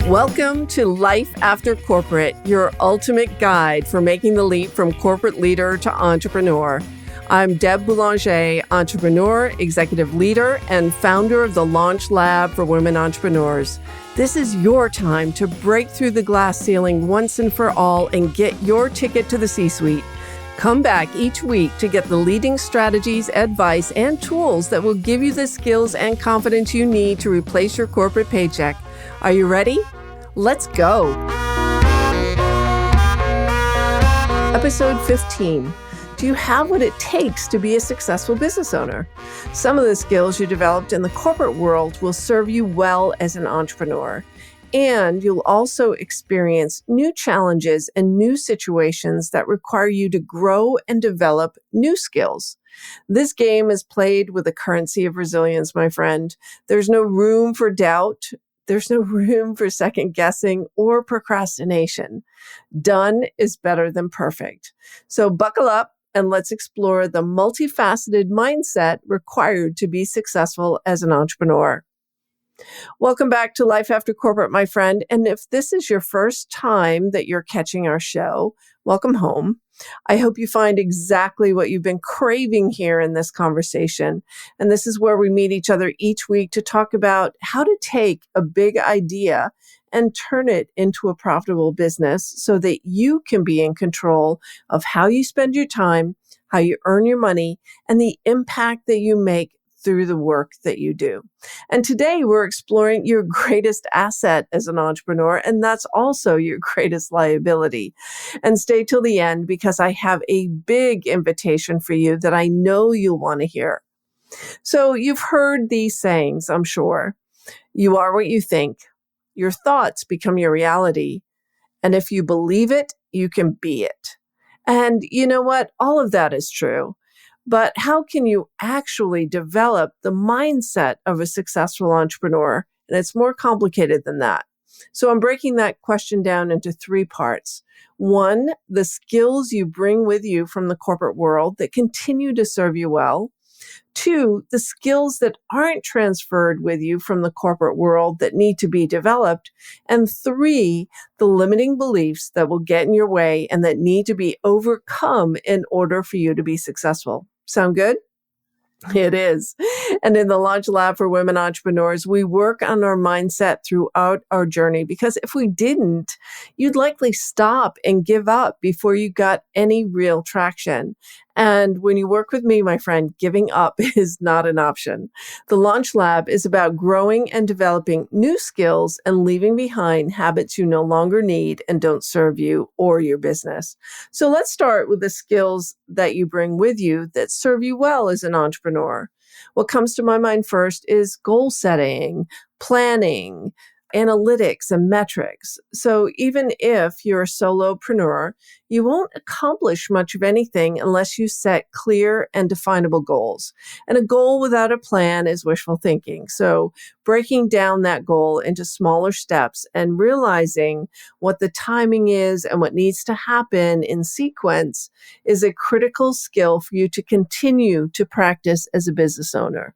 Welcome to Life After Corporate, your ultimate guide for making the leap from corporate leader to entrepreneur. I'm Deb Boulanger, entrepreneur, executive leader, and founder of the Launch Lab for Women Entrepreneurs. This is your time to break through the glass ceiling once and for all and get your ticket to the C-suite. Come back each week to get the leading strategies, advice, and tools that will give you the skills and confidence you need to replace your corporate paycheck. Are you ready? Let's go. Episode 15. Do you have what it takes to be a successful business owner? Some of the skills you developed in the corporate world will serve you well as an entrepreneur. And you'll also experience new challenges and new situations that require you to grow and develop new skills. This game is played with a currency of resilience, my friend. There's no room for doubt. There's no room for second guessing or procrastination. Done is better than perfect. So buckle up and let's explore the multifaceted mindset required to be successful as an entrepreneur. Welcome back to Life After Corporate, my friend. And if this is your first time that you're catching our show, welcome home. I hope you find exactly what you've been craving here in this conversation. And this is where we meet each other each week to talk about how to take a big idea and turn it into a profitable business so that you can be in control of how you spend your time, how you earn your money, and the impact that you make through the work that you do. And today we're exploring your greatest asset as an entrepreneur, and that's also your greatest liability. And stay till the end because I have a big invitation for you that I know you'll want to hear. So you've heard these sayings, I'm sure. You are what you think. Your thoughts become your reality. And if you believe it, you can be it. And you know what? All of that is true. But how can you actually develop the mindset of a successful entrepreneur? And it's more complicated than that. So I'm breaking that question down into three parts. One, the skills you bring with you from the corporate world that continue to serve you well. Two, the skills that aren't transferred with you from the corporate world that need to be developed. And three, the limiting beliefs that will get in your way and that need to be overcome in order for you to be successful. Sound good? It is. And in the Launch Lab for Women Entrepreneurs, we work on our mindset throughout our journey because if we didn't, you'd likely stop and give up before you got any real traction. And when you work with me, my friend, giving up is not an option. The Launch Lab is about growing and developing new skills and leaving behind habits you no longer need and don't serve you or your business. So let's start with the skills that you bring with you that serve you well as an entrepreneur. What comes to my mind first is goal setting, planning, analytics, and metrics. So even if you're a solopreneur, you won't accomplish much of anything unless you set clear and definable goals. And a goal without a plan is wishful thinking. So breaking down that goal into smaller steps and realizing what the timing is and what needs to happen in sequence is a critical skill for you to continue to practice as a business owner.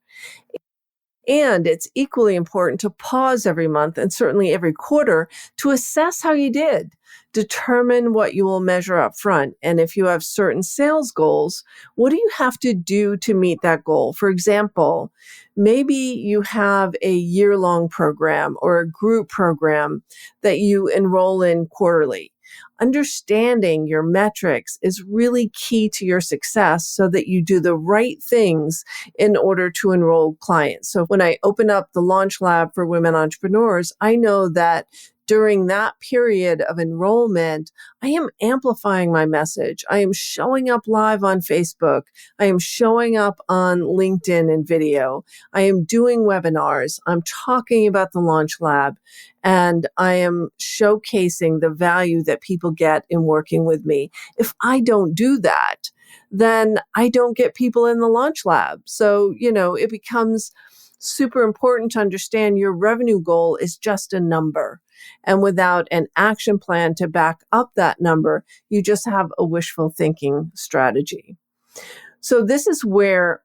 And it's equally important to pause every month and certainly every quarter to assess how you did. Determine what you will measure up front. And if you have certain sales goals, what do you have to do to meet that goal? For example, maybe you have a year-long program or a group program that you enroll in quarterly. Understanding your metrics is really key to your success so that you do the right things in order to enroll clients. So when I open up the Launch Lab for Women Entrepreneurs, I know that during that period of enrollment, I am amplifying my message. I am showing up live on Facebook. I am showing up on LinkedIn and video. I am doing webinars. I'm talking about the Launch Lab, and I am showcasing the value that people get in working with me. If I don't do that, then I don't get people in the Launch Lab. So, it becomes super important to understand your revenue goal is just a number. And without an action plan to back up that number, you just have a wishful thinking strategy. So this is where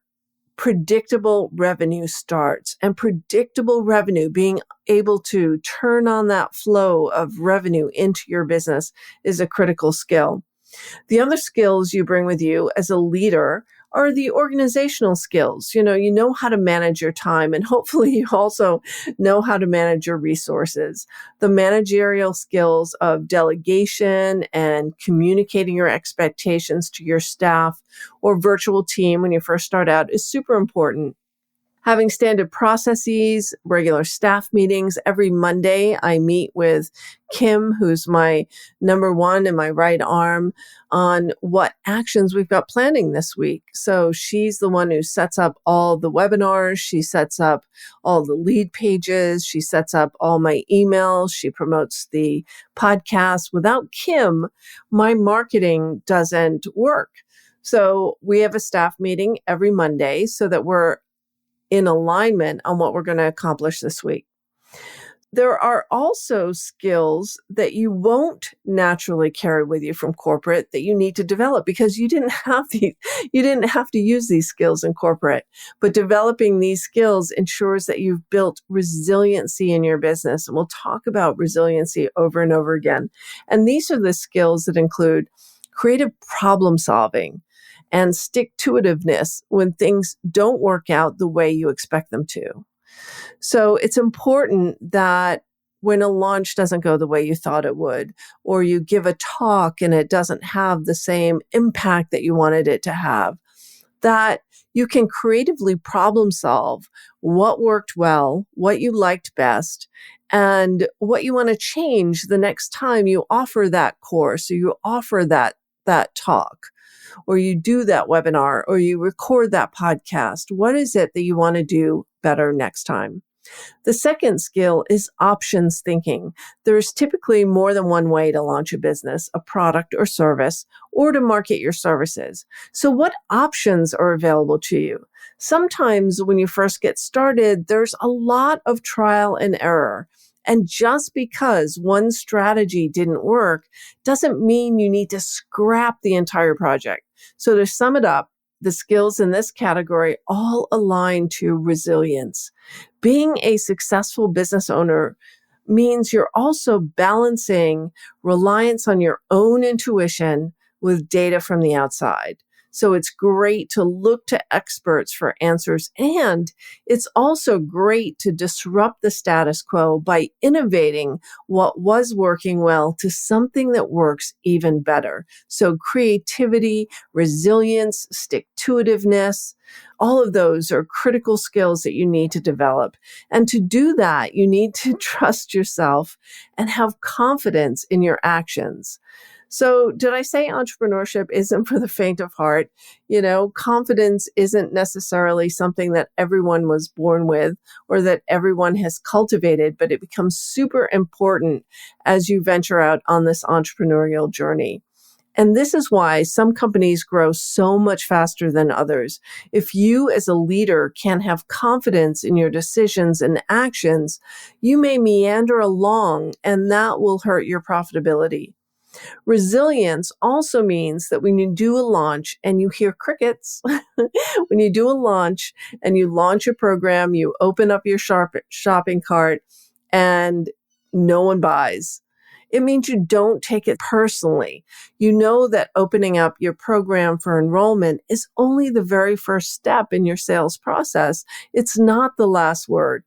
predictable revenue starts. And predictable revenue, being able to turn on that flow of revenue into your business, is a critical skill. The other skills you bring with you as a leader are the organizational skills. You know how to manage your time, and hopefully you also know how to manage your resources. The managerial skills of delegation and communicating your expectations to your staff or virtual team when you first start out is super important. Having standard processes, regular staff meetings. Every Monday, I meet with Kim, who's my number one and my right arm, on what actions we've got planning this week. So she's the one who sets up all the webinars. She sets up all the lead pages. She sets up all my emails. She promotes the podcast. Without Kim, my marketing doesn't work. So we have a staff meeting every Monday so that we're in alignment on what we're going to accomplish this week. There are also skills that you won't naturally carry with you from corporate that you need to develop because you didn't have to use these skills in corporate. But developing these skills ensures that you've built resiliency in your business. And we'll talk about resiliency over and over again. And these are the skills that include creative problem solving and stick-to-itiveness when things don't work out the way you expect them to. So it's important that when a launch doesn't go the way you thought it would, or you give a talk and it doesn't have the same impact that you wanted it to have, that you can creatively problem solve what worked well, what you liked best, and what you want to change the next time you offer that course or you offer that talk, or you do that webinar, or you record that podcast. What is it that you want to do better next time? The second skill is options thinking. There's typically more than one way to launch a business, a product or service, or to market your services. So what options are available to you? Sometimes when you first get started, there's a lot of trial and error. And just because one strategy didn't work doesn't mean you need to scrap the entire project. So to sum it up, the skills in this category all align to resilience. Being a successful business owner means you're also balancing reliance on your own intuition with data from the outside. So it's great to look to experts for answers, and it's also great to disrupt the status quo by innovating what was working well to something that works even better. So creativity, resilience, stick-to-itiveness, all of those are critical skills that you need to develop. And to do that, you need to trust yourself and have confidence in your actions. So did I say entrepreneurship isn't for the faint of heart? Confidence isn't necessarily something that everyone was born with or that everyone has cultivated, but it becomes super important as you venture out on this entrepreneurial journey. And this is why some companies grow so much faster than others. If you as a leader can't have confidence in your decisions and actions, you may meander along and that will hurt your profitability. Resilience also means that when you do a launch and you hear crickets, when you do a launch and you launch a program, you open up your shopping cart and no one buys. It means you don't take it personally. You know that opening up your program for enrollment is only the very first step in your sales process. It's not the last word.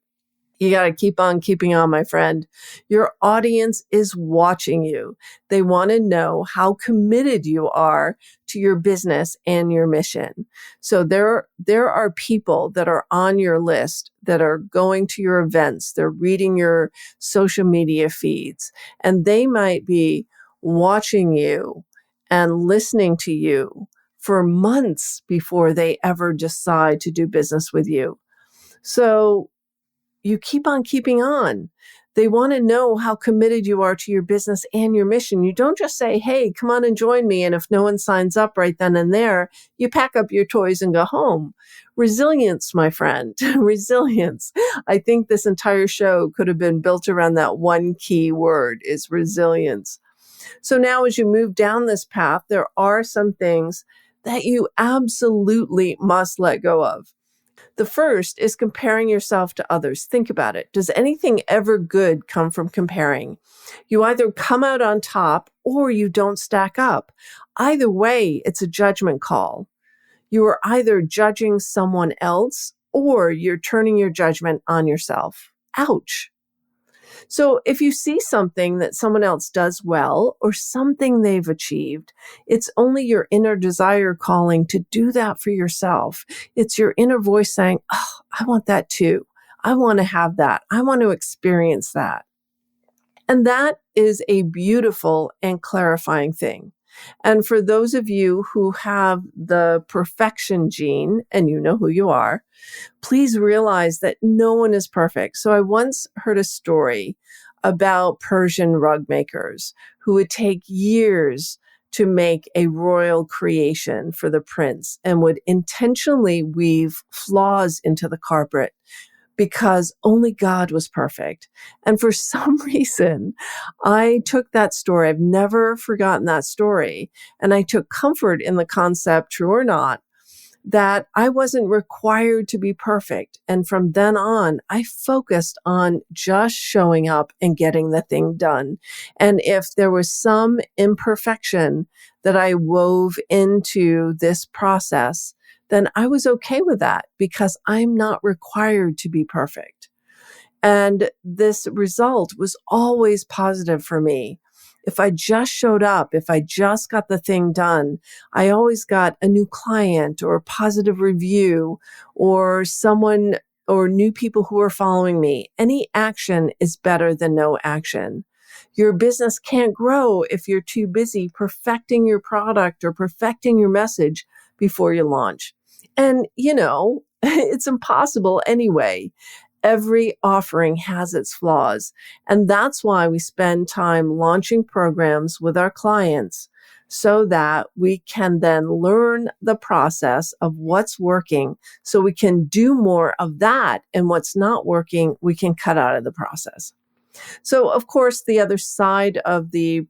You got to keep on keeping on, my friend. Your audience is watching you. They want to know how committed you are to your business and your mission. So there are people that are on your list that are going to your events. They're reading your social media feeds, and they might be watching you and listening to you for months before they ever decide to do business with you. So you keep on keeping on. They want to know how committed you are to your business and your mission. You don't just say, hey, come on and join me. And if no one signs up right then and there, you pack up your toys and go home. Resilience, my friend, resilience. I think this entire show could have been built around that one key word is resilience. So now as you move down this path, there are some things that you absolutely must let go of. The first is comparing yourself to others. Think about it. Does anything ever good come from comparing? You either come out on top or you don't stack up. Either way, it's a judgment call. You are either judging someone else or you're turning your judgment on yourself. Ouch. So if you see something that someone else does well or something they've achieved, it's only your inner desire calling to do that for yourself. It's your inner voice saying, oh, I want that too. I want to have that. I want to experience that. And that is a beautiful and clarifying thing. And for those of you who have the perfection gene, and you know who you are, please realize that no one is perfect. So I once heard a story about Persian rug makers who would take years to make a royal creation for the prince and would intentionally weave flaws into the carpet because only God was perfect. And for some reason, I took that story. I've never forgotten that story. And I took comfort in the concept, true or not, that I wasn't required to be perfect. And from then on, I focused on just showing up and getting the thing done. And if there was some imperfection that I wove into this process, then I was okay with that because I'm not required to be perfect. And this result was always positive for me. If I just showed up, if I just got the thing done, I always got a new client or a positive review or someone or new people who are following me. Any action is better than no action. Your business can't grow if you're too busy perfecting your product or perfecting your message before you launch. And, it's impossible anyway. Every offering has its flaws. And that's why we spend time launching programs with our clients so that we can then learn the process of what's working so we can do more of that. And what's not working, we can cut out of the process. So, of course, the other side of the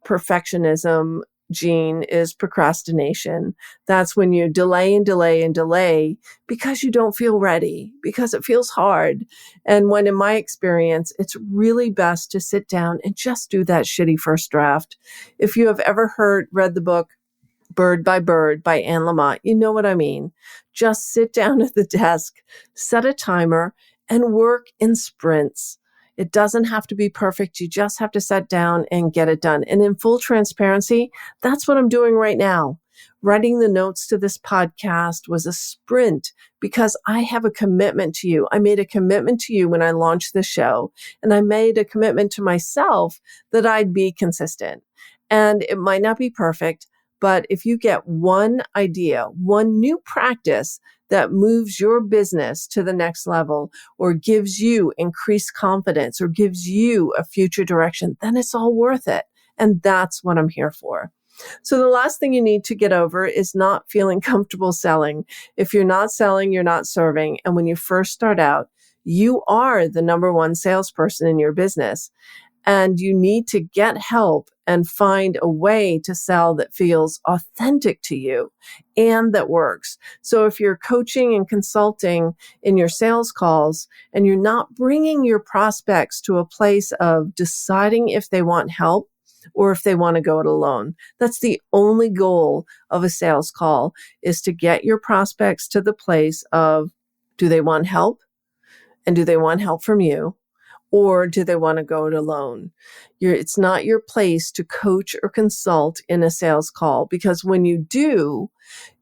perfectionism gene is procrastination. That's when you delay and delay and delay because you don't feel ready, because it feels hard. And when, in my experience, it's really best to sit down and just do that shitty first draft. If you have ever read the book Bird by Anne Lamott, you know what I mean. Just sit down at the desk, set a timer, and work in sprints. It doesn't have to be perfect. You just have to sit down and get it done. And in full transparency, that's what I'm doing right now. Writing the notes to this podcast was a sprint because I have a commitment to you. I made a commitment to you when I launched the show, and I made a commitment to myself that I'd be consistent. And it might not be perfect, but if you get one idea, one new practice that moves your business to the next level or gives you increased confidence or gives you a future direction, then it's all worth it. And that's what I'm here for. So the last thing you need to get over is not feeling comfortable selling. If you're not selling, you're not serving. And when you first start out, you are the number one salesperson in your business. And you need to get help and find a way to sell that feels authentic to you and that works. So if you're coaching and consulting in your sales calls and you're not bringing your prospects to a place of deciding if they want help or if they want to go it alone, that's the only goal of a sales call, is to get your prospects to the place of, do they want help? And do they want help from you? Or do they want to go it alone? It's not your place to coach or consult in a sales call, because when you do,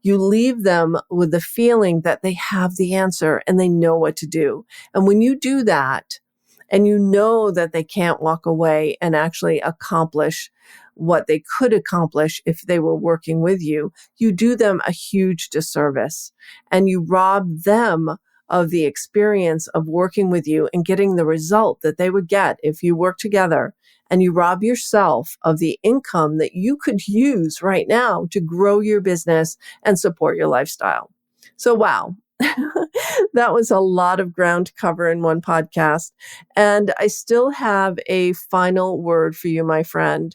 you leave them with the feeling that they have the answer and they know what to do. And when you do that, and you know that they can't walk away and actually accomplish what they could accomplish if they were working with you, you do them a huge disservice and you rob them of the experience of working with you and getting the result that they would get if you work together. And you rob yourself of the income that you could use right now to grow your business and support your lifestyle. So, wow. That was a lot of ground to cover in one podcast. And I still have a final word for you, my friend,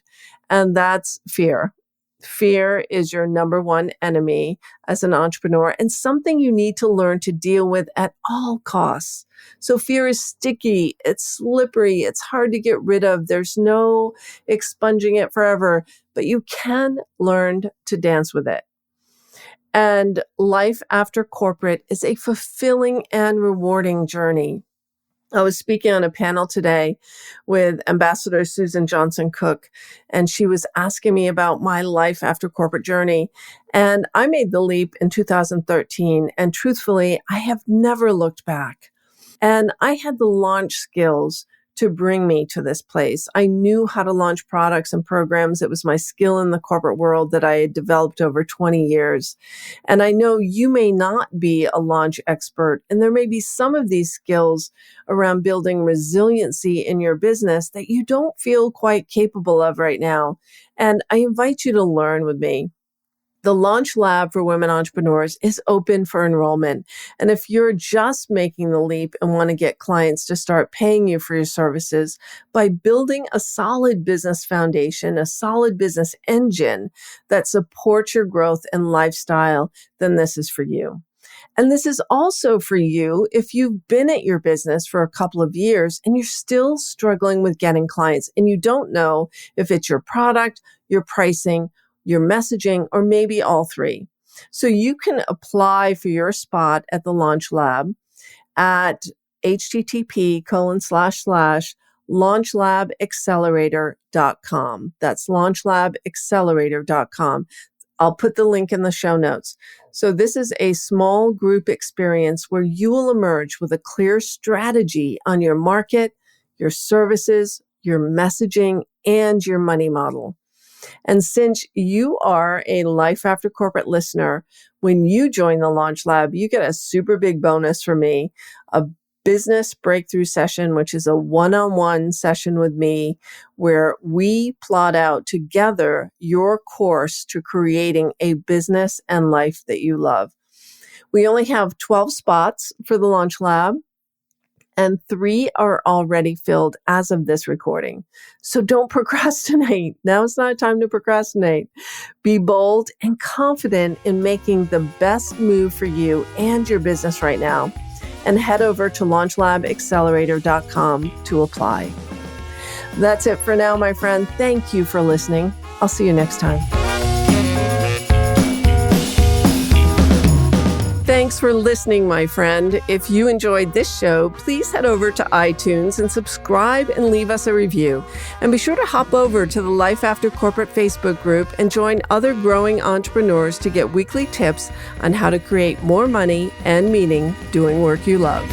and that's fear. Fear is your number one enemy as an entrepreneur and something you need to learn to deal with at all costs. So fear is sticky, it's slippery, it's hard to get rid of. There's no expunging it forever, but you can learn to dance with it. And life after corporate is a fulfilling and rewarding journey. I was speaking on a panel today with Ambassador Susan Johnson Cook, and she was asking me about my life after corporate journey. And I made the leap in 2013, and truthfully, I have never looked back. And I had the launch skills to bring me to this place. I knew how to launch products and programs. It was my skill in the corporate world that I had developed over 20 years. And I know you may not be a launch expert, and there may be some of these skills around building resiliency in your business that you don't feel quite capable of right now. And I invite you to learn with me. The Launch Lab for Women Entrepreneurs is open for enrollment. And if you're just making the leap and want to get clients to start paying you for your services by building a solid business foundation, a solid business engine that supports your growth and lifestyle, then this is for you. And this is also for you if you've been at your business for a couple of years and you're still struggling with getting clients and you don't know if it's your product, your pricing, your messaging, or maybe all three. So you can apply for your spot at the Launch Lab at http://launchlabaccelerator.com. That's launchlabaccelerator.com. I'll put the link in the show notes. So this is a small group experience where you will emerge with a clear strategy on your market, your services, your messaging, and your money model. And since you are a Life After Corporate listener, when you join the Launch Lab, you get a super big bonus from me, a business breakthrough session, which is a one-on-one session with me where we plot out together your course to creating a business and life that you love. We only have 12 spots for the Launch Lab, and 3 are already filled as of this recording. So don't procrastinate. Now is not a time to procrastinate. Be bold and confident in making the best move for you and your business right now. And head over to launchlabaccelerator.com to apply. That's it for now, my friend. Thank you for listening. I'll see you next time. Thanks for listening, my friend. If you enjoyed this show, please head over to iTunes and subscribe and leave us a review. And be sure to hop over to the Life After Corporate Facebook group and join other growing entrepreneurs to get weekly tips on how to create more money and meaning doing work you love.